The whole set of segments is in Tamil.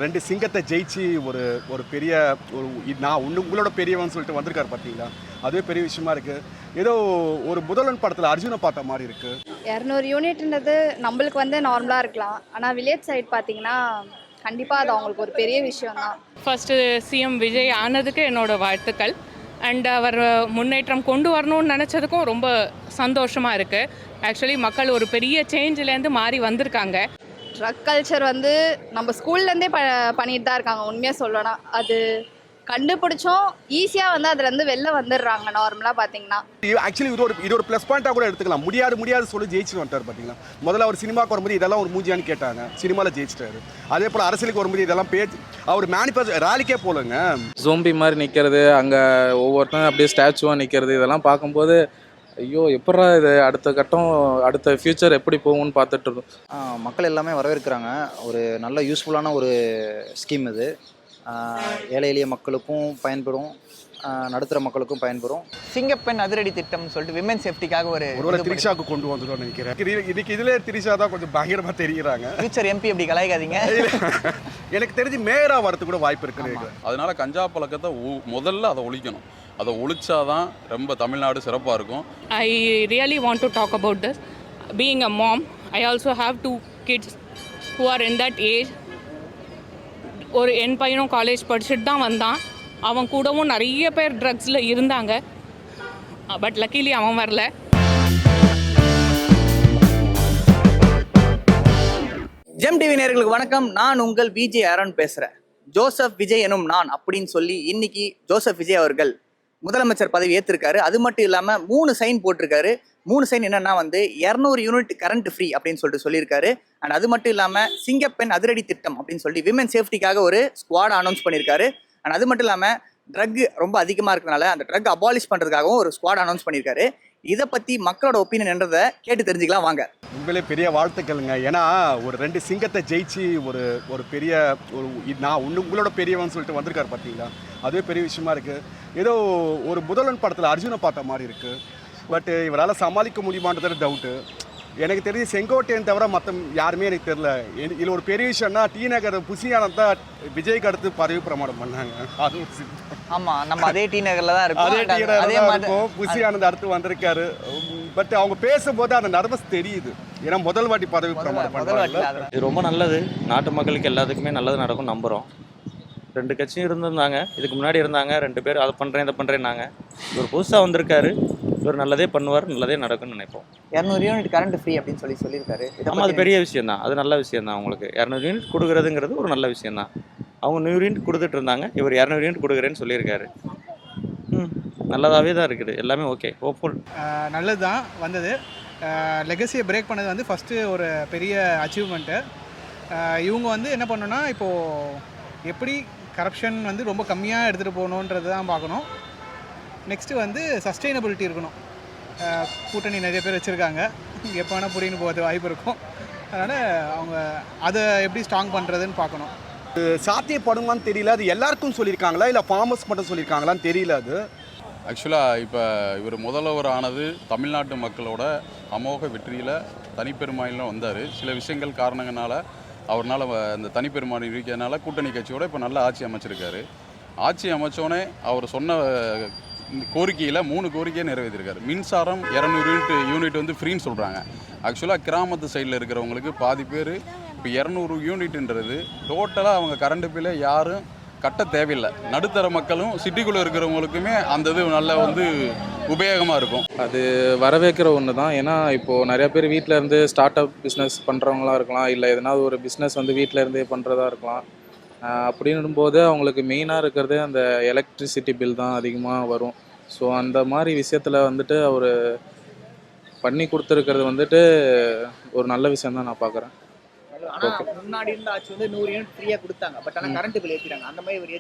2 சிங்கத்தை ஜெயிச்சு ஒரு ஒரு பெரிய ஒரு நான் உங்களோட பெரியவன்னு சொல்லிட்டு வந்திருக்காரு பார்த்தீங்களா, அதுவே பெரிய விஷயமா இருக்கு. ஏதோ ஒரு முதல்வன் படத்தில் அர்ஜுனை பார்த்த மாதிரி இருக்கு. 200 யூனிட்ன்றது நம்மளுக்கு வந்து நார்மலாக இருக்கலாம், ஆனால் வில்லேஜ் சைட் பார்த்தீங்கன்னா கண்டிப்பாக அது அவங்களுக்கு ஒரு பெரிய விஷயம் தான். ஃபஸ்ட்டு சிஎம் விஜய் ஆனதுக்கு என்னோடய வாழ்த்துக்கள். அண்ட் அவர் முன்னேற்றம் கொண்டு வரணும்னு நினச்சதுக்கும் ரொம்ப சந்தோஷமாக இருக்குது. ஆக்சுவலி மக்கள் ஒரு பெரிய சேஞ்சிலேருந்து மாறி வந்திருக்காங்க. ட்ரக் கல்ச்சர் வந்து நம்ம ஸ்கூல்லேருந்தே பண்ணிட்டு தான் இருக்காங்க. உண்மையாக சொல்லணும், அது கண்டுபிடிச்சோம் ஈஸியாக வந்து அதுலேருந்து வெளில வந்துடுறாங்க. நார்மலாக பார்த்தீங்கன்னா ஆக்சுவலி இது ஒரு ப்ளஸ் பாயிண்டாக கூட எடுத்துக்கலாம். முடியாது சொல்லி ஜெயிச்சு வந்துட்டார் பார்த்தீங்களா. முதல்ல அவர் சினிமாவுக்கு வரும்போது இதெல்லாம் ஒரு மூஞ்சியான்னு கேட்டாங்க, சினிமாவில் ஜெயிச்சிட்டாரு. அதே போல் அரசியலுக்கு வரும்போது இதெல்லாம் பேச்சு அவர் மேனிஃபெஸ்டோ ராலிக்கே போலங்க. ஜோம்பி மாதிரி நிற்கிறது, அங்கே ஒவ்வொருத்தரும் அப்படியே ஸ்டாச்சுவாக நிற்கிறது, இதெல்லாம் பார்க்கும்போது ஐயோ எப்படா இது அடுத்த கட்டம் அடுத்த ஃப்யூச்சர் எப்படி போகும்னு பார்த்துட்டு இருக்கோம். மக்கள் எல்லாமே வரவேற்கிறாங்க. ஒரு நல்ல யூஸ்ஃபுல்லான ஒரு ஸ்கீம் இது. ஏழை எளிய மக்களுக்கும் பயன்பெறும், நடுத்தர மக்களுக்கும் பயன்பெறும். சிங்கப்பெண் அதிரடி திட்டம் சொல்லிட்டு விமன் சேஃப்டிக்காக ஒரு திரிஷாவுக்கு கொண்டு வந்துடும் நினைக்கிறேன். இதுக்கு இதிலே திரிஷா தான் கொஞ்சம் பயங்கரமாக தெரிகிறாங்க. ஃபியூச்சர் எம்பி அப்படி கலாய்க்காதீங்க. எனக்கு தெரிஞ்சு மேயரா வரது கூட வாய்ப்பு இருக்கு. அதனால கஞ்சா பழக்கத்தை முதல்ல அதை ஒழிக்கணும். அதை ஒழிச்சாதான் ரொம்ப தமிழ்நாடு சிறப்பாக இருக்கும். I really want to talk about this. Being a mom, I also have 2 kids who are in that age. ஒரு என் பையனும் காலேஜ் படிச்சுட்டு தான் வந்தான். அவன் கூடவும் நிறைய பேர் ட்ரக்ஸில் இருந்தாங்க. பட் லக்கிலி அவன் வரல. ஜெம் டிவி நேயர்களுக்கு வணக்கம். நான் உங்கள் விஜய் ஆரன் பேசுகிறேன். ஜோசப் விஜய் எனும் நான் அப்படின்னு சொல்லி இன்னைக்கு ஜோசப் விஜய் அவர்கள் முதலமைச்சர் பதவி ஏற்றிருக்காரு. அது மட்டும் இல்லாமல் 3 சைன் போட்டிருக்காரு. 3 சைன் என்னன்னா வந்து 200 யூனிட் கரண்ட் ஃப்ரீ அப்படின்னு சொல்லிட்டு சொல்லியிருக்காரு. அண்ட் அது மட்டும் இல்லாமல் சிங்கப்பெண் அதிரடி திட்டம் அப்படின்னு சொல்லி விமன் சேஃப்டிக்காக ஒரு ஸ்குவாட் அனௌன்ஸ் பண்ணியிருக்காரு. அண்ட் அது மட்டும் இல்லாமல் ட்ரக் ரொம்ப அதிகமாக இருக்கிறதுனால அந்த ட்ரக் அபாலிஷ் பண்ணுறதுக்காகவும் ஒரு ஸ்குவாட் அனௌன்ஸ் பண்ணியிருக்காரு. இதை பற்றி மக்களோட ஒப்பீனியன் என்றதை கேட்டு தெரிஞ்சுக்கலாம் வாங்க. உங்களே பெரிய வாழ்த்துக்கள்ங்க. ஏன்னா ஒரு 2 சிங்கத்தை ஜெயிச்சு ஒரு ஒரு பெரிய ஒரு நான் உங்களோட பெரியவன்னு சொல்லிட்டு வந்திருக்காரு பார்த்தீங்களா, அதுவே பெரிய விஷயமா இருக்குது. ஏதோ ஒரு முதல்வன் படத்தில் அர்ஜுனை பார்த்த மாதிரி இருக்குது. பட் இவரால் சமாளிக்க முடியுமான்றது டவுட்டு. எனக்கு தெரிஞ்சு செங்கோட்டையன் தவிர மற்ற யாருமே எனக்கு தெரில. இதில் ஒரு பெரிய விஷயம்னா டி நகர் புசியானந்த் தான் விஜய்க்கு அடுத்து பதவி பிரமாணம் பண்ணாங்க. அது ஆமாம், நம்ம அதே டி நகரில் தான் இருக்கோம். அதே மாதிரி புசியானந்த் அடுத்து வந்திருக்காரு. பட் அவங்க பேசும்போது அந்த நர்வஸ் தெரியுது. ஏன்னா முதல் வாட்டி பதவி பிரமாணம் பண்ணுறாங்க. இது ரொம்ப நல்லது. நாட்டு மக்களுக்கு எல்லாத்துக்குமே நல்லது நடக்கும் நம்புகிறோம். 2 கட்சியும் இருந்திருந்தாங்க, இதுக்கு முன்னாடி இருந்தாங்க. 2 பேர் அதை பண்ணுறேன் இதை பண்ணுறேன்னாங்க. இவர் புதுசாக வந்திருக்காரு, இவர் நல்லதே பண்ணுவார், நல்லதே நடக்கும்னு நினைப்போம். 200 யூனிட் கரண்ட் ஃப்ரீ அப்படின்னு சொல்லியிருக்காரு. ஆமாம், அது பெரிய விஷயம் தான். அது நல்ல விஷயம் தான். அவங்களுக்கு 200 யூனிட் கொடுக்குறதுங்கிறது ஒரு நல்ல விஷயம் தான். அவங்க 100 யூனிட் கொடுத்துட்டு இருந்தாங்க, இவர் 200 யூனிட் கொடுக்குறேன்னு சொல்லியிருக்காரு. நல்லதாகவே தான் இருக்குது. எல்லாமே ஓகே, ஹோப்ஃபுல். நல்லது தான் வந்தது. லெகசியை பிரேக் பண்ணது வந்து ஃபஸ்ட்டு ஒரு பெரிய அச்சீவ்மெண்ட்டு. இவங்க வந்து என்ன பண்ணணும்னா இப்போது எப்படி கரப்ஷன் வந்து ரொம்ப கம்மியாக எடுத்துகிட்டு போகணுன்றது தான் பார்க்கணும். நெக்ஸ்ட்டு வந்து சஸ்டெயினபிலிட்டி இருக்கணும். கூட்டணி நிறைய பேர் வச்சுருக்காங்க, எப்போ வேணால் புடின்னு போகிறது வாய்ப்பு இருக்கும். அதனால் அவங்க அதை எப்படி ஸ்ட்ராங் பண்ணுறதுன்னு பார்க்கணும். சாத்தியப்படுமான்னு தெரியல. அது எல்லாருக்கும் சொல்லியிருக்காங்களா இல்லை ஃபார்மர்ஸ் மட்டும் சொல்லியிருக்காங்களான்னு தெரியல. அது ஆக்சுவலாக இப்போ இவர் முதல்வர் ஆனது தமிழ்நாட்டு மக்களோட அமோக வெற்றியில் தனிப்பெரும்பான்மையில் வந்தார். சில விஷயங்கள் காரணங்களால அவர்னால் அந்த தனிப்பெரும்பான்மை இருக்கிறதுனால கூட்டணி கட்சியோடு இப்போ நல்ல ஆட்சி அமைச்சிருக்காரு. ஆட்சி அமைச்சோடனே அவர் சொன்ன கோரிக்கையில் 3 கோரிக்கையை நிறைவேற்றிருக்காரு. மின்சாரம் 200 யூனிட் வந்து ஃப்ரீன்னு சொல்கிறாங்க. ஆக்சுவலாக கிராமத்து சைடில் இருக்கிறவங்களுக்கு பாதி பேர் இப்போ 200 யூனிட்ன்றது டோட்டலாக அவங்க கரண்ட் பில்லை யாரும் கட்ட தேவையில்லை. நடுத்தர மக்களும் சிட்டிக்குள்ளே இருக்கிறவங்களுக்குமே அந்த இது நல்லா வந்து உபயோகமாக இருக்கும். அது வரவேற்கிற ஒன்று தான். ஏன்னா இப்போது நிறைய பேர் வீட்டில் இருந்து ஸ்டார்ட் அப் பிஸ்னஸ் பண்ணுறவங்களாம் இருக்கலாம், இல்லை எதனாவது ஒரு பிஸ்னஸ் வந்து வீட்டில் இருந்தே பண்ணுறதா இருக்கலாம். அப்படின்னும்போது அவங்களுக்கு மெயினாக இருக்கிறது அந்த எலக்ட்ரிசிட்டி பில் தான் அதிகமாக வரும். ஸோ அந்த மாதிரி விஷயத்தில் வந்துட்டு அவர் பண்ணி கொடுத்துருக்கிறது வந்துட்டு ஒரு நல்ல விஷயம் தான் நான் பார்க்குறேன். முன்னாடி இருந்த ஆட்சி வந்து 100 யூனிட் ஃப்ரீயாக கொடுத்தாங்க. பட் ஆனால் கரண்ட் பில் ஏற்றிட்டாங்க. அந்த மாதிரி இவர்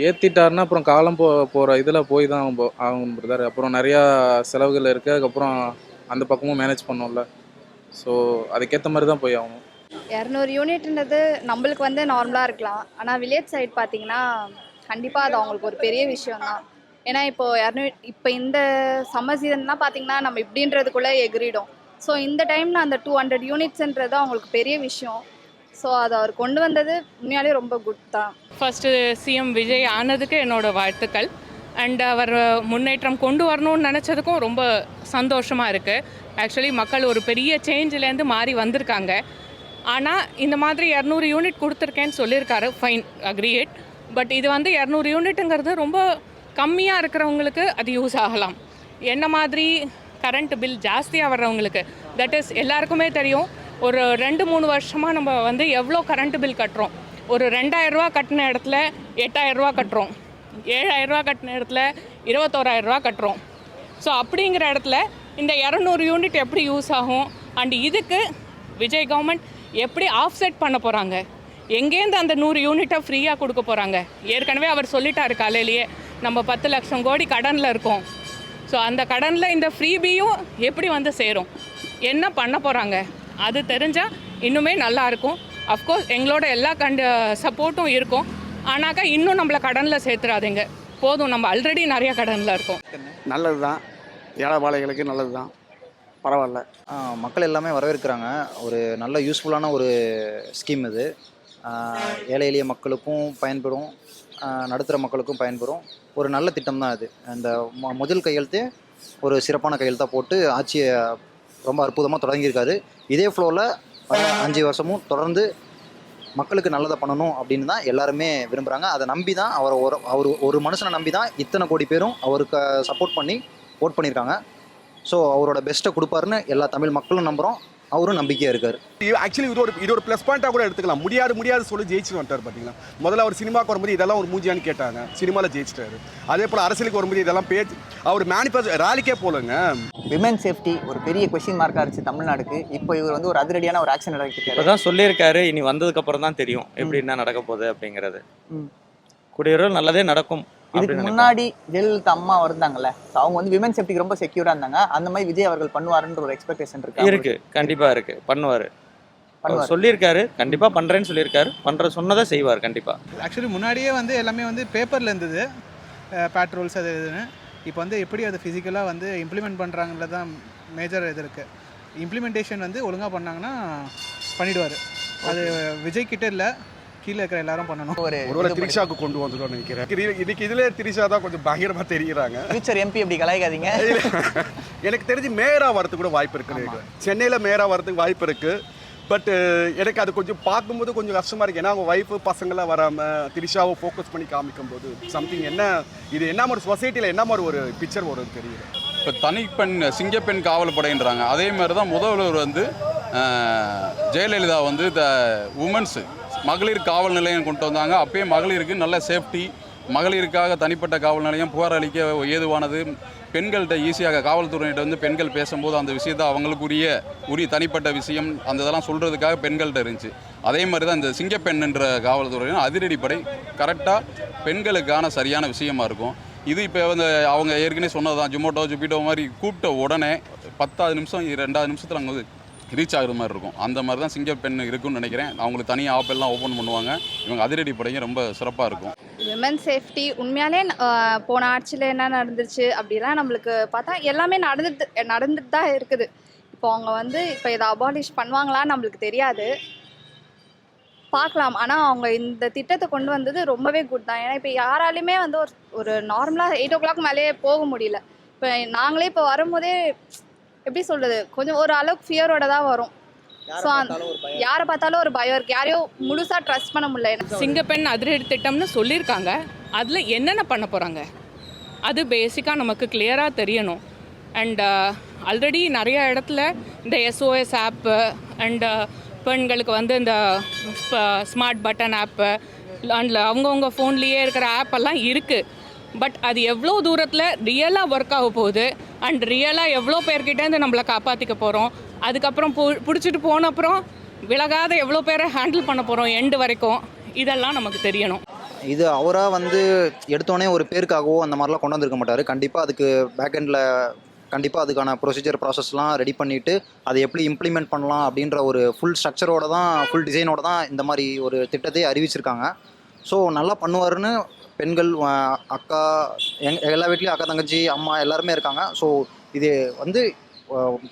ஏற்றிட்டாருன்னா அப்புறம் காலம் போகிற இதில் போய் தான் ஆகும் பிரதர். அப்புறம் நிறையா செலவுகள் இருக்குது. அதுக்கப்புறம் அந்த பக்கமும் மேனேஜ் பண்ணோம்ல. ஸோ அதுக்கேற்ற மாதிரி தான் போய் ஆகணும். 200 யூனிட்ன்றது நம்மளுக்கு வந்து நார்மலாக இருக்கலாம், ஆனால் வில்லேஜ் சைட் பார்த்தீங்கன்னா கண்டிப்பாக அது அவங்களுக்கு ஒரு பெரிய விஷயம் தான். ஏன்னா இப்போ இந்த சம்மர் சீசன்லாம் பார்த்தீங்கன்னா நம்ம இப்படின்றதுக்குள்ளே எகிரிடும். ஸோ இந்த டைமில் அந்த 200 யூனிட்ஸ்ன்றது அவங்களுக்கு பெரிய விஷயம். ஸோ அதை அவர் கொண்டு வந்தது உண்மையாலே ரொம்ப குட் தான். ஃபஸ்ட்டு சிஎம் விஜய் ஆனதுக்கு என்னோட வாழ்த்துக்கள். அண்ட் அவர் முன்னேற்றம் கொண்டு வரணும்னு நினச்சதுக்கும் ரொம்ப சந்தோஷமாக இருக்குது. ஆக்சுவலி மக்கள் ஒரு பெரிய சேஞ்சிலேருந்து மாறி வந்திருக்காங்க. ஆனால் இந்த மாதிரி 200 யூனிட் கொடுத்துருக்கேன்னு சொல்லியிருக்காரு, ஃபைன், அக்ரியேட். பட் இது வந்து 200 யூனிட்டுங்கிறது ரொம்ப கம்மியாக இருக்கிறவங்களுக்கு அது யூஸ் ஆகலாம். என்ன மாதிரி கரண்ட் பில் ஜாஸ்தியாக வர்றவங்களுக்கு, தட் இஸ் எல்லாருக்குமே தெரியும். ஒரு 2-3 வருஷமாக நம்ம வந்து எவ்வளோ கரண்ட் பில் கட்டுறோம். ஒரு 2000 ரூபா கட்டின இடத்துல 8000 ரூபா கட்டுறோம், 7000 ரூபா கட்டின இடத்துல 21000 ரூபா கட்டுறோம். ஸோ அப்படிங்கிற இடத்துல இந்த 200 யூனிட் எப்படி யூஸ் ஆகும், அண்ட் இதுக்கு விஜய் கவர்மெண்ட் எப்படி ஆஃப்செட் பண்ண போகிறாங்க, எங்கேருந்து அந்த 100 யூனிட்டை ஃப்ரீயாக கொடுக்க போகிறாங்க. ஏற்கனவே அவர் சொல்லிட்டாரு காலையிலேயே, நம்ம 10 லட்சம் கோடி கடனில் இருக்கோம். ஸோ அந்த கடனில் இந்த ஃப்ரீபியும் எப்படி வந்து சேரும், என்ன பண்ண போகிறாங்க, அது தெரிஞ்சால் இன்னுமே நல்லாயிருக்கும். அஃப்கோர்ஸ் எங்களோட எல்லா சப்போர்ட்டும் இருக்கும். ஆனாக்கா இன்னும் நம்மளை கடனில் சேர்த்துறாதீங்க, போதும், நம்ம ஆல்ரெடி நிறைய கடனில் இருக்கோம். நல்லது தான், ஏழைபாளைகளுக்கு நல்லது தான், பரவாயில்ல. மக்கள் எல்லாமே வரவேற்கிறாங்க. ஒரு நல்ல யூஸ்ஃபுல்லான ஒரு ஸ்கீம் இது. ஏழை எளிய மக்களுக்கும் பயன்படும், நடுத்தர மக்களுக்கும் பயன்படும் ஒரு நல்ல திட்டம் தான் இது. இந்த முதல் கையெழுத்தே ஒரு சிறப்பான கையெழுத்தாக போட்டு ஆட்சியை ரொம்ப அற்புதமாக தொடங்கியிருக்காரு. இதே ஃப்ளோவில் 5 வருஷமும் தொடர்ந்து மக்களுக்கு நல்லதை பண்ணணும் அப்படின்னு தான் எல்லாருமே விரும்புகிறாங்க. அதை நம்பி தான் அவர் ஒரு மனுஷனை நம்பி தான் இத்தனை கோடி பேரும் அவருக்கு சப்போர்ட் பண்ணி ஓட் பண்ணியிருக்காங்க. ஸோ அவரோட பெஸ்ட்டை கொடுப்பாருன்னு எல்லா தமிழ் மக்களும் நம்புகிறோம், அவரும் நம்பிக்கையாக இருக்கார். ஆக்சுவலி இது ஒரு ப்ளஸ் பாயிண்ட்டாக கூட எடுத்துக்கலாம். முடியாது சொல்லி ஜெயிச்சு வந்துட்டார் பார்த்தீங்களா. முதல்ல அவர் சினிமாவுக்கு வரும்போது இதெல்லாம் ஒரு மூஞ்சியான்னு கேட்டாங்க, சினிமாவில் ஜெயிச்சிட்டாரு. அதே போல் அரசியலுக்கு வரும்போது இதெல்லாம் பேச்சு, அவர் மேனிஃபெஸ்டோ ரேலிக்கே போலங்க. விமன் சேஃப்டி ஒரு பெரிய கொஸ்டின் மார்க்காக இருந்துச்சு தமிழ்நாடுக்கு. இப்போ இவர் வந்து ஒரு அதிரடியான ஒரு ஆக்ஷன் எடுத்துருக்காரு. இப்போ தான் சொல்லியிருக்காரு, இனி வந்ததுக்கப்புறம் தான் தெரியும் எப்படி என்ன நடக்க போகுது அப்படிங்கிறது. கூடிய நல்லதே நடக்கும். இதுக்கு முன்னாடி ஜெயலலிதா அம்மா இருந்தாங்கல்ல, அவங்க வந்து விமன் சேஃப்டிக்கு ரொம்ப செக்யூரா இருந்தாங்க. அந்த மாதிரி விஜய் அவர்கள் பண்ணுவாருன்ற ஒரு எக்ஸ்பெக்டேஷன் இருக்கு. கண்டிப்பா இருக்கு, பண்ணுவாரு. சொல்லியிருக்காரு, கண்டிப்பா பண்றேன்னு சொல்லியிருக்காரு, சொன்னதை செய்வார் கண்டிப்பா. ஆக்சுவலி முன்னாடியே வந்து எல்லாமே வந்து பேப்பரில் இருந்தது, பேட்ரோல்ஸ் அது இதுன்னு. இப்போ வந்து எப்படி அதை ஃபிசிக்கலாக வந்து இம்ப்ளிமெண்ட் பண்ணுறாங்கல தான் மேஜர் இது இருக்குது. இம்ப்ளிமெண்டேஷன் வந்து ஒழுங்காக பண்ணாங்கன்னா பண்ணிடுவார். அது விஜய் கிட்ட இல்லை, கீழே இருக்கிற எல்லாரும் பண்ணணும். ஒருவேளை திரிஷாவுக்கு கொண்டு வந்துடும் நினைக்கிறேன். இதுக்கு இதிலே திரிஷா தான் கொஞ்சம் பயங்கரமாக தெரிகிறாங்க. ஃபியூச்சர் எம்பி அப்படி கலாய்க்காதீங்க. எனக்கு தெரிஞ்சு மேயராக வரதுக்கு கூட வாய்ப்பு இருக்குது. சென்னையில் மேயராக வரதுக்கு வாய்ப்பு இருக்குது. பட் எனக்கு அது கொஞ்சம் பார்க்கும்போது கொஞ்சம் கஷ்டமாக இருக்குது. ஏன்னா அவங்க ஒய்ஃபு பசங்களாம் வராமல் திரிஷாவை ஃபோக்கஸ் பண்ணி காமிக்கும்போது சம்திங் இது என்ன மாதிரி சொசைட்டியில் என்ன மாதிரி ஒரு பிக்சர் வரும் தெரியல. இப்போ தனிப்பெண் சிங்கப்பெண் காவல் படைன்றாங்க. அதே மாதிரி தான் முதல்வர் வந்து ஜெயலலிதா வந்து உமன்ஸு மகளிர் காவல் நிலையம் கொண்டு வந்தாங்க. அப்பயே மகளிருக்கு நல்ல சேஃப்டி, மகளிருக்காக தனிப்பட்ட காவல் நிலையம், புகார் அளிக்க ஏதுவானது. பெண்கள்கிட்ட ஈஸியாக காவல்துறையிட்ட வந்து பெண்கள் பேசும்போது அந்த விஷயத்தை அவங்களுக்கு தனிப்பட்ட விஷயம் அந்த இதெல்லாம் சொல்கிறதுக்காக பெண்கள்கிட்ட இருந்துச்சு. அதே மாதிரி தான் இந்த சிங்கப்பெண் என்ற காவல்துறையும் அதிரடிப்படை கரெக்டாக பெண்களுக்கான சரியான விஷயமா இருக்கும். இது இப்போ வந்து அவங்க ஏற்கனவே சொன்னது தான், ஜொமேட்டோ மாதிரி கூப்பிட்ட உடனே 10 நிமிஷம் 2 நிமிஷத்தில் அங்கே வந்து ரீச் ஆகுற மாதிரி இருக்கும். அந்த மாதிரி தான் சிங்கப்பெண் இருக்குன்னு நினைக்கிறேன். அவங்களுக்கு தனியாக ஆப்பெல்லாம் ஓப்பன் பண்ணுவாங்க. இவங்க அதிரடி படையும் ரொம்ப சிறப்பாக இருக்கும். விமன் சேஃப்டி உண்மையாலே போன ஆட்சியில் என்ன நடந்துச்சு அப்படிலாம் நம்மளுக்கு பார்த்தா எல்லாமே நடந்துட்டு தான் இருக்குது. இப்போ அவங்க வந்து இப்போ இதை அபாலிஷ் பண்ணுவாங்களான்னு நம்மளுக்கு தெரியாது, பார்க்கலாம். ஆனால் அவங்க இந்த திட்டத்தை கொண்டு வந்தது ரொம்பவே குட் தான். ஏன்னா இப்போ யாராலையுமே வந்து ஒரு நார்மலாக 8 o'clock மேலேயே போக முடியல. இப்போ நாங்களே இப்போ வரும்போதே எப்படி சொல்கிறது, கொஞ்சம் ஒரு அளவுக்கு ஃபியரோட தான் வரும். ஸோ யாரை பார்த்தாலும் ஒரு பயம் இருக்குது, யாரையும் முழுசாக ட்ரஸ்ட் பண்ண முடியல. சிங்கப்பெண் அதிரடி திட்டம்னு சொல்லியிருக்காங்க, அதில் என்னென்ன பண்ண போகிறாங்க அது பேசிக்காக நமக்கு கிளியராக தெரியணும். அண்ட் ஆல்ரெடி நிறைய இடத்துல இந்த SOS ஆப்பு அண்ட் பெண்களுக்கு வந்து இந்த ஸ்மார்ட் பட்டன் ஆப்பு அண்ட் அவங்கவுங்க ஃபோன்லேயே இருக்கிற ஆப்பெல்லாம் இருக்குது. பட் அது எவ்வளோ தூரத்தில் ரியலாக ஒர்க் ஆக போகுது அண்ட் ரியலாக எவ்வளோ பேர்கிட்டேருந்து நம்மளை காப்பாற்றிக்க போகிறோம், அதுக்கப்புறம் பிடிச்சிட்டு போன அப்புறம் விலகாத எவ்வளோ பேரை ஹேண்டில் பண்ண போகிறோம் எண்டு வரைக்கும், இதெல்லாம் நமக்கு தெரியணும். இது அவராக வந்து எடுத்தோடனே ஒரு பேருக்காகவோ அந்த மாதிரிலாம் கொண்டு வந்திருக்க மாட்டார். கண்டிப்பாக அதுக்கு பேக்கெண்டில் கண்டிப்பாக அதுக்கான ப்ரொசீஜர் ப்ராசஸ்லாம் ரெடி பண்ணிவிட்டு அதை எப்படி இம்ப்ளிமெண்ட் பண்ணலாம் அப்படின்ற ஒரு ஃபுல் ஸ்ட்ரக்சரோட தான், ஃபுல் டிசைனோட தான் இந்த மாதிரி ஒரு திட்டத்தை அறிவிச்சிருக்காங்க. ஸோ நல்லா பண்ணுவாருன்னு பெண்கள், அக்கா, எல்லா வீட்லேயும் அக்கா, தங்கச்சி, அம்மா எல்லாருமே இருக்காங்க. ஸோ இது வந்து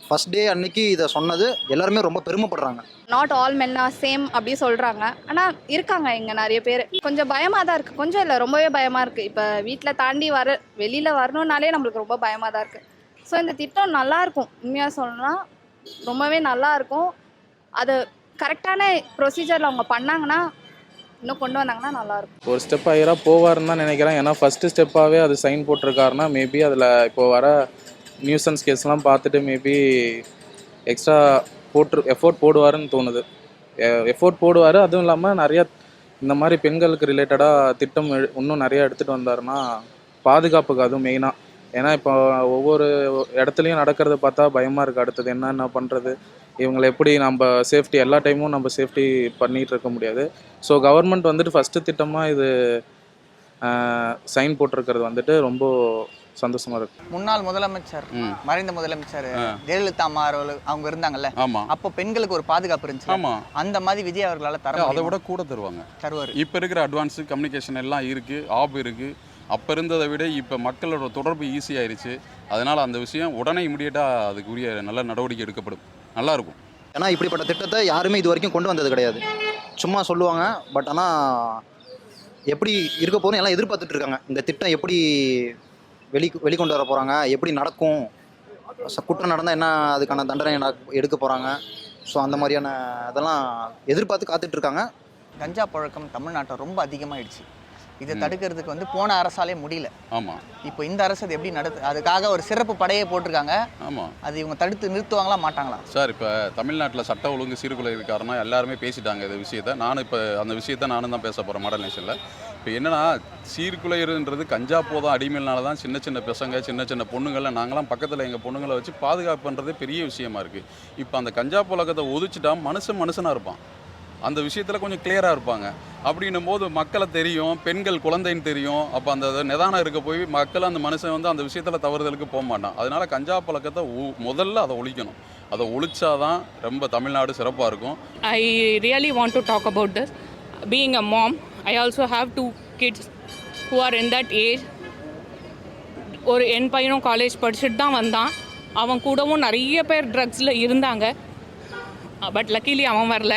ஃபஸ்ட் டே அன்னைக்கு இதை சொன்னது எல்லாருமே ரொம்ப பெருமைப்படுறாங்க. Not all men are same அப்படி சொல்கிறாங்க. ஆனால் இருக்காங்க இங்கே நிறைய பேர். கொஞ்சம் பயமாக தான் இருக்குது. கொஞ்சம் இல்லை, ரொம்பவே பயமாக இருக்குது. இப்போ வீட்டில் தாண்டி வெளியில் வரணுன்னாலே நம்மளுக்கு ரொம்ப பயமாக தான் இருக்குது. ஸோ இந்த திட்டம் நல்லாயிருக்கும். உண்மையாக சொல்லணும்னா ரொம்பவே நல்லாயிருக்கும். அது கரெக்டான ப்ரொசீஜரில் அவங்க பண்ணாங்கன்னா, இன்னும் கொண்டு வந்தாங்கன்னா நல்லாயிருக்கும். ஒரு ஸ்டெப் ஹையராக போவாருன்னு தான் நினைக்கிறேன். ஏன்னா ஃபஸ்ட்டு ஸ்டெப்பாகவே அது சைன் போட்டிருக்காருன்னா மேபி அதில் இப்போ வர நியூசன்ஸ் கேஸ்லாம் பார்த்துட்டு மேபி எக்ஸ்ட்ரா எஃபோர்ட் போடுவாருன்னு தோணுது. எஃபோர்ட் போடுவார். அதுவும் இல்லாமல் நிறையா இந்த மாதிரி பெண்களுக்கு ரிலேட்டடாக திட்டம் இன்னும் நிறையா எடுத்துகிட்டு வந்தாருன்னா பாதுகாப்புக்கு அதுவும் மெயினாக. ஏன்னா இப்போ ஒவ்வொரு இடத்துலையும் நடக்கிறத பார்த்தா பயமாக இருக்குது. அடுத்தது என்னென்ன பண்ணுறது, இவங்களை எப்படி நம்ம சேஃப்டி எல்லா டைமும் நம்ம சேஃப்டி பண்ணிகிட்டு இருக்க முடியாது. ஸோ கவர்மெண்ட் வந்துட்டு ஃபஸ்ட்டு திட்டமாக இது சைன் போட்டிருக்கிறது வந்துட்டு ரொம்ப சந்தோஷமாக இருக்குது. முன்னாள் முதலமைச்சர் மறைந்த முதலமைச்சர் ஜெயலலிதா அம்மா அவங்க இருந்தாங்கல்ல, ஆமா, அப்போ பெண்களுக்கு ஒரு பாதுகாப்பு இருந்துச்சு. ஆமா, அந்த மாதிரி விஜய் அவர்களால் தர அதை விட கூட தருவார். இப்போ இருக்கிற அட்வான்ஸு கம்யூனிகேஷன் எல்லாம் இருக்குது, ஆப் இருக்குது. அப்போ இருந்ததை விட இப்போ மக்களோட தொடர்பு ஈஸியாயிருச்சு. அதனால் அந்த விஷயம் உடனே இமிடியேட்டாக அதுக்குரிய நல்ல நடவடிக்கை எடுக்கப்படும். நல்லாயிருக்கும். ஏன்னா இப்படிப்பட்ட திட்டத்தை யாருமே இது வரைக்கும் கொண்டு வந்தது கிடையாது. சும்மா சொல்லுவாங்க. பட் ஆனால் எப்படி இருக்க போகுதுன்னு எல்லாம் எதிர்பார்த்துட்டு இருக்காங்க. இந்த திட்டம் எப்படி வெளிக்கொண்டு வர போகிறாங்க, எப்படி நடக்கும், குற்றம் நடந்தால் என்ன அதுக்கான தண்டனை எடுக்க போகிறாங்க. ஸோ அந்த மாதிரியான இதெல்லாம் எதிர்பார்த்து காத்துட்ருக்காங்க. கஞ்சா பழக்கம் தமிழ்நாட்டில் ரொம்ப அதிகமாகிடுச்சு. இதை தடுக்கிறதுக்கு வந்து போன அரசாலே முடியல. ஆமாம். இப்போ இந்த அரசு அது எப்படி அதுக்காக ஒரு சிறப்பு படையை போட்டிருக்காங்க. ஆமாம். அது இவங்க தடுத்து நிறுத்துவாங்களா மாட்டாங்களா சார்? இப்போ தமிழ்நாட்டில் சட்ட ஒழுங்கு சீர்குலை இருக்காருன்னா எல்லாருமே பேசிட்டாங்க இந்த விஷயத்தை. அந்த விஷயத்தை நானும் தான் பேச போகிறேன் மாடல் நேஷனில். இப்போ என்னன்னா, சீர்குலையதுன்றது கஞ்சா போதும் அடிமையினால தான் சின்ன சின்ன பசங்க, சின்ன சின்ன பொண்ணுங்களை நாங்களாம் பக்கத்தில் எங்கள் பொண்ணுங்களை வச்சு பாதுகாப்பு பண்ணுறதே பெரிய விஷயமா இருக்குது. இப்போ அந்த கஞ்சா புழக்கத்தை ஒதுச்சிட்டா மனுஷனாக இருப்பான். அந்த விஷயத்தில் கொஞ்சம் கிளியராக இருப்பாங்க. அப்படின்னும் போது மக்களை தெரியும், பெண்கள் குழந்தைன்னு தெரியும். அப்போ அந்த நிதானம் இருக்க போய் மக்கள் அந்த மனுஷன் வந்து அந்த விஷயத்தில் தவறுதலுக்கு போக மாட்டான். அதனால கஞ்சா பழக்கத்தை முதல்ல அதை ஒழிக்கணும். அதை ஒழிச்சாதான் ரொம்ப தமிழ்நாடு சிறப்பாக இருக்கும். I really want to talk about this. Being a mom, I also have 2 kids who are in that age. ஒரு என் பையனும் காலேஜ் படிச்சுட்டு தான் வந்தான். அவன் கூடவும் நிறைய பேர் ட்ரக்ஸில் இருந்தாங்க. பட் லக்கிலி அவன் வரல.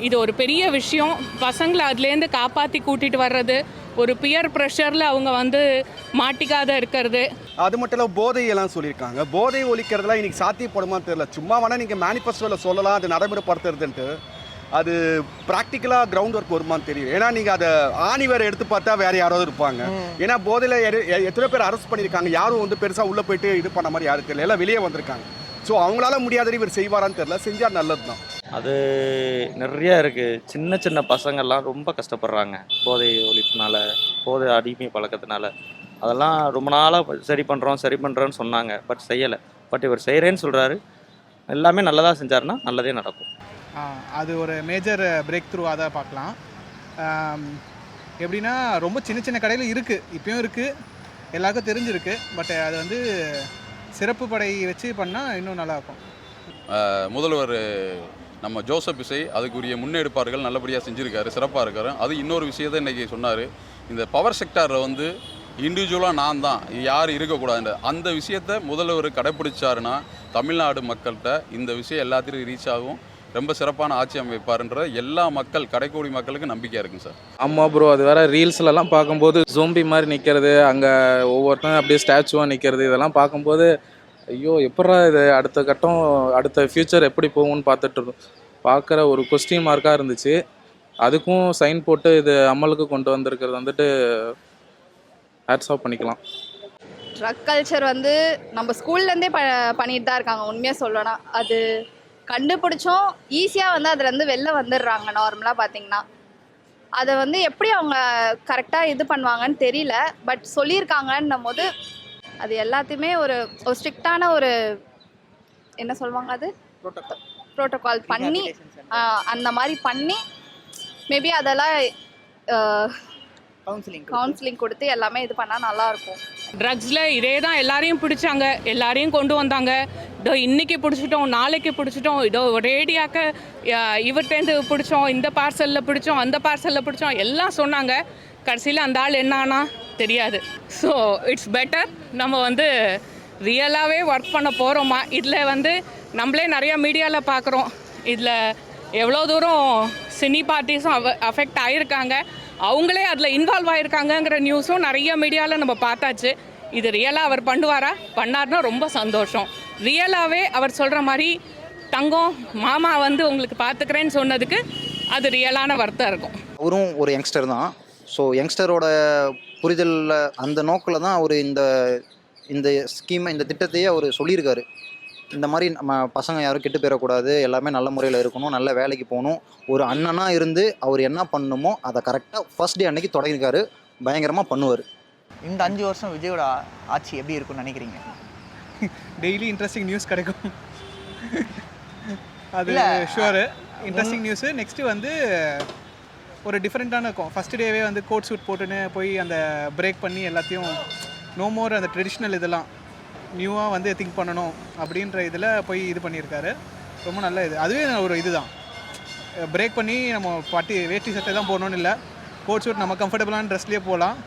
இது ஒரு பெரிய விஷயம். பசங்களை அதுலேருந்து காப்பாற்றி கூட்டிகிட்டு வர்றது, ஒரு பியர் ப்ரெஷரில் அவங்க வந்து மாட்டிக்காத இருக்கிறது. அது மட்டும் இல்லை, போதையெல்லாம் சொல்லியிருக்காங்க. போதை ஒழிக்கிறதுலாம் இன்றைக்கி சாத்தியப்படுமான்னு தெரியல. சும்மா வேணால் நீங்கள் மேனிஃபெஸ்டோவில் சொல்லலாம், அது நடைமுறைப்படுத்துறதுன்ட்டு. அது ப்ராக்டிக்கலாக கிரவுண்ட் ஒர்க் வருமானு தெரியும். ஏன்னா நீங்கள் அதை வேறு எடுத்து பார்த்தா வேறு யாராவது இருப்பாங்க. ஏன்னா போதையில் எத்தனை பேர் அரெஸ்ட் பண்ணியிருக்காங்க, யாரும் வந்து பெருசாக உள்ளே போயிட்டு இது பண்ண மாதிரி யாரும் தெரியல, எல்லாம் வெளியே வந்திருக்காங்க. ஸோ அவங்களால முடியாத இவர் செய்வாரான்னு தெரியல. செஞ்சால் நல்லது தான். அது நிறையா இருக்குது. சின்ன சின்ன பசங்கள்லாம் ரொம்ப கஷ்டப்படுறாங்க போதை ஒழிப்புனால, போதை அடிமை பழக்கத்தினால. அதெல்லாம் ரொம்ப நாளாக சரி பண்ணுறோன்னு சொன்னாங்க. பட் செய்யலை. பட் இவர் செய்கிறேன்னு சொல்கிறாரு. எல்லாமே நல்லதாக செஞ்சாருன்னா நல்லதே நடக்கும். அது ஒரு மேஜர் பிரேக் த்ரூவாக தான் பார்க்கலாம். எப்படின்னா, ரொம்ப சின்ன சின்ன கடையில் இருக்குது, இப்பயும் இருக்குது, எல்லாருக்கும் தெரிஞ்சிருக்கு. பட் அது வந்து சிறப்பு படை வச்சு பண்ணால் இன்னும் நல்லாயிருக்கும். முதல்வர் நம்ம ஜோசப் விஜய் அதுக்குரிய முன்னெடுப்பார்கள் நல்லபடியாக செஞ்சுருக்காரு, சிறப்பாக இருக்காரு. அது இன்னொரு விஷயத்தை இன்றைக்கி சொன்னார். இந்த பவர் செக்டாரில் வந்து இண்டிவிஜுவலாக நான் தான், யார் இருக்கக்கூடாது, அந்த விஷயத்தை முதல்வர் கடைப்பிடிச்சாருன்னா தமிழ்நாடு மக்கள்கிட்ட இந்த விஷயம் எல்லாத்திலையும் ரீச் ஆகும். ரொம்ப சிறப்பான ஆட்சி அமைப்பாருன்ற எல்லா கடைக்கோடி மக்களுக்கு நம்பிக்கையாக இருக்குங்க சார். ஆமாம் ப்ரோ. அது வேறு ரீல்ஸ்லலாம் பார்க்கும்போது ஜோம்பி மாதிரி நிற்கிறது, அங்கே ஒவ்வொருத்தரும் அப்படியே ஸ்டாச்சுவாக நிற்கிறது, இதெல்லாம் பார்க்கும்போது ஐயோ எப்பட்றா இது, அடுத்த கட்டம் அடுத்த ஃப்யூச்சர் எப்படி போகும்னு பார்க்குற ஒரு கொஸ்டின் மார்க்காக இருந்துச்சு. அதுக்கும் சைன் போட்டு இது அமலுக்கு கொண்டு வந்திருக்கிறது வந்துட்டு ஹேட்ஸ் ஆஃப் பண்ணிக்கலாம். ட்ரக் கல்ச்சர் வந்து நம்ம ஸ்கூல்லேருந்தே பண்ணிட்டு தான் இருக்காங்க. உண்மையாக சொல்லணும்னா அது கண்டுபிடிச்சோம், ஈஸியாக வந்து அதுலேருந்து வெளில வந்துடுறாங்க. நார்மலாக பார்த்திங்கன்னா அதை வந்து எப்படி அவங்க கரெக்டாக இது பண்ணுவாங்கன்னு தெரியல. பட் சொல்லியிருக்காங்கன்னும் போது அது எல்லாத்தையுமே ஒரு ஸ்ட்ரிக்டான ஒரு என்ன சொல்லுவாங்க, அது ப்ரோட்டோகால் பண்ணி அந்த மாதிரி பண்ணி மேபி அதெல்லாம் கவுன்சிலிங் கொடுத்து எல்லாமே இது பண்ணால் நல்லாயிருக்கும். ட்ரக்ஸில் இதே தான் எல்லாரையும் பிடிச்சாங்க, எல்லாரையும் கொண்டு வந்தாங்க. இதோ இன்றைக்கி பிடிச்சிட்டோம், நாளைக்கு பிடிச்சிட்டோம், இதோ ரேடியாக்க இவர்கிட்டேருந்து பிடிச்சோம், இந்த பார்சலில் பிடிச்சோம், அந்த பார்சலில் பிடிச்சோம் எல்லாம் சொன்னாங்க. கடைசியில் அந்த ஆள் என்ன ஆனா தெரியாது. ஸோ இட்ஸ் பெட்டர் நம்ம வந்து ரியலாகவே ஒர்க் பண்ண போகிறோமா, இதில் வந்து நம்மளே நிறையா மீடியாவில் பார்க்குறோம், இதில் எவ்வளோ தூரம் சினி பார்ட்டிஸும் அஃபெக்ட் ஆகிருக்காங்க, அவங்களே அதில் இன்வால்வ் ஆகிருக்காங்கங்கிற நியூஸும் நிறைய மீடியாவில் நம்ம பார்த்தாச்சு. இது ரியலாக அவர் பண்ணுவாரா? பண்ணார்னா ரொம்ப சந்தோஷம். ரியலாகவே அவர் சொல்கிற மாதிரி தங்கம் மாமா வந்து உங்களுக்கு பார்த்துக்கிறேன்னு சொன்னதுக்கு அது ரியலான வருத்தம் இருக்கும். அவரும் ஒரு யங்ஸ்டர் தான். ஸோ யங்ஸ்டரோட புரிதலில் அந்த நோக்கில் தான் அவர் இந்த ஸ்கீமை, இந்த திட்டத்தையே அவர் சொல்லியிருக்காரு. இந்த மாதிரி நம்ம பசங்க யாரும் கெட்டு போயிடக்கூடாது, எல்லாமே நல்ல முறையில் இருக்கணும், நல்ல வேலைக்கு போகணும். ஒரு அண்ணனாக இருந்து அவர் என்ன பண்ணணுமோ அதை கரெக்டாக ஃபர்ஸ்ட் டே அன்னைக்கு தொடங்கியிருக்காரு. பயங்கரமாக பண்ணுவார். இந்த 5 வருஷம் விஜயோட ஆட்சி எப்படி இருக்கும்னு நினைக்கிறீங்க? டெய்லி இன்ட்ரெஸ்டிங் நியூஸ் கிடைக்கும். அது ஷுவரு இன்ட்ரெஸ்டிங் நியூஸு. நெக்ஸ்ட்டு வந்து ஒரு டிஃப்ரெண்ட்டான இருக்கும். ஃபஸ்ட் டேவே வந்து கோட் சூட் போட்டுன்னு போய் அந்த பிரேக் பண்ணி எல்லாத்தையும் நோ மோர் அந்த ட்ரெடிஷ்னல் இதெல்லாம் நியூவாக வந்து திங்க் பண்ணணும் அப்படின்ற இதில் போய் இது பண்ணியிருக்காரு. ரொம்ப நல்ல இது. அதுவே ஒரு இதுதான், பிரேக் பண்ணி நம்ம வேட்டி சட்டை தான் போடணும்னு இல்லை, கோட் சூட் நம்ம கம்ஃபர்டபுளான ட்ரெஸ்லேயே போகலாம்.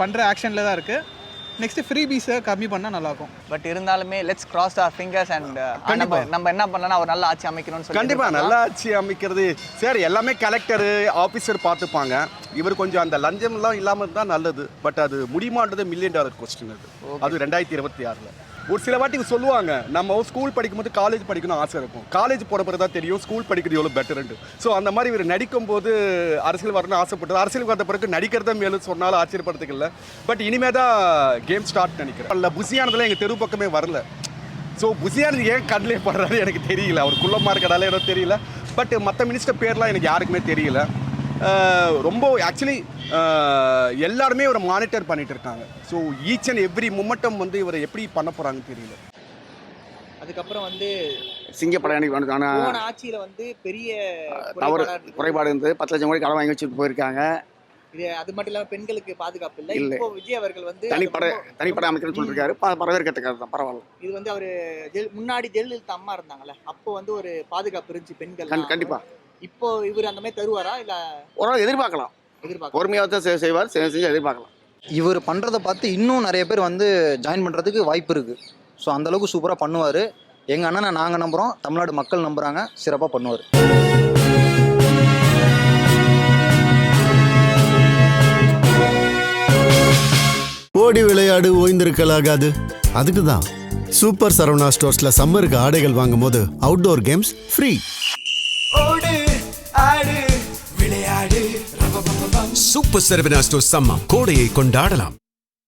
பண்ணுற ஆக்ஷனில் தான் இருக்குது. நெக்ஸ்ட்டு ஃப்ரீ பீஸை கம்மி பண்ணால் நல்லாயிருக்கும். பட் இருந்தாலுமே let's cross our fingers and நம்ம என்ன பண்ணலாம், ஒரு நல்ல ஆட்சி அமைக்கணும்னு சொல்லி. கண்டிப்பாக நல்ல ஆட்சி அமைக்கிறது சரி. எல்லாமே கலெக்டரு ஆஃபீஸர் பார்த்துப்பாங்க. இவர் கொஞ்சம் அந்த லஞ்சம்லாம் இல்லாமல் தான் நல்லது. பட் அது முடியுமான்றது $1 மில்லியன் கொஸ்டின். அது 2026. ஒரு சில வாட்டி சொல்லுவாங்க, நம்ம ஸ்கூல் படிக்கும்போது காலேஜ் படிக்கணும் ஆசை இருக்கும், காலேஜ் போகிற பிறகு தான் தெரியும் ஸ்கூல் படிக்கிறது எவ்வளோ பெட்டர்ன்ட்டு. ஸோ அந்த மாதிரி இவர் நடிக்கும்போது அரசியல் வரணும்னு ஆசைப்பட்டது. அரசியல் வந்த பிறகு நடிக்கிறத மேலும் சொன்னாலும் ஆச்சரியப்படுறதுக்கு இல்லை. பட் இனிமேல் தான் கேம் ஸ்டார்ட் நினைக்கிறேன். இல்லை புசியானதுலாம் எங்கள் தெரு பக்கமே வரல. ஸோ புசியானது ஏன் கண்ணிலே படுறாரு எனக்கு தெரியல. அவர் குள்ளமாக இருக்கடால எனக்கு தெரியல. பட் மற்ற மினிஸ்டர் பேர்லாம் எனக்கு யாருக்குமே தெரியல. ரொம்ப ஆக்சுவலி எல்லாருமே இவரை மானிட்டர் பண்ணிட்டு இருக்காங்க. So each and every momentum வந்து இவரை எப்படி பண்ண போகிறாங்கன்னு தெரியல. அதுக்கப்புறம் வந்து சிங்கப்படம் எனக்கு வேணும். ஆனால் போன ஆட்சியில் வந்து பெரிய குறைபாடு இருந்து 10 லட்சம் கோடி கடன் வாங்கி வச்சுட்டு போயிருக்காங்க. இது அது மட்டும் இல்லாமல் பெண்களுக்கு பாதுகாப்பு இல்லை. இப்போ விஜய் அவர்கள் வந்து தனிப்பட அமைக்கணும்னு சொல்லியிருக்காரு. வரவேற்கிறதுக்காக தான் பரவாயில்ல. இது வந்து அவர் முன்னாடி ஜெயலலிதா அம்மா இருந்தாங்கல்ல, அப்போ வந்து ஒரு பாதுகாப்பு இருந்துச்சு பெண்கள். கண்டிப்பாக இப்போ இவர் அந்த மாதிரி தருவாரா? இல்லை ஓரளவு எதிர்பார்க்கலாம். பொறுமையாக தான் செய்வார், செஞ்சு எதிர்பார்க்கலாம். இவர் பண்ணுறதை பார்த்து இன்னும் நிறைய பேர் வந்து ஜாயின் பண்ணுறதுக்கு வாய்ப்பு இருக்குது. ஸோ அந்தளவுக்கு சூப்பராக பண்ணுவார். எங்கள் அண்ணனை நாங்கள் நம்புகிறோம், தமிழ்நாடு மக்கள் நம்புகிறாங்க, சிறப்பாக பண்ணுவார். ஓடி விளையாடு ஓய்ந்திருக்கலாகாது. அதுக்கு தான் சூப்பர் சரவணா ஸ்டோர்ஸ்ல சம்மருக்கு ஆடைகள் வாங்கும் போது outdoor games free. Super Saravana stores summer கோடையை கொண்டாடலாம்.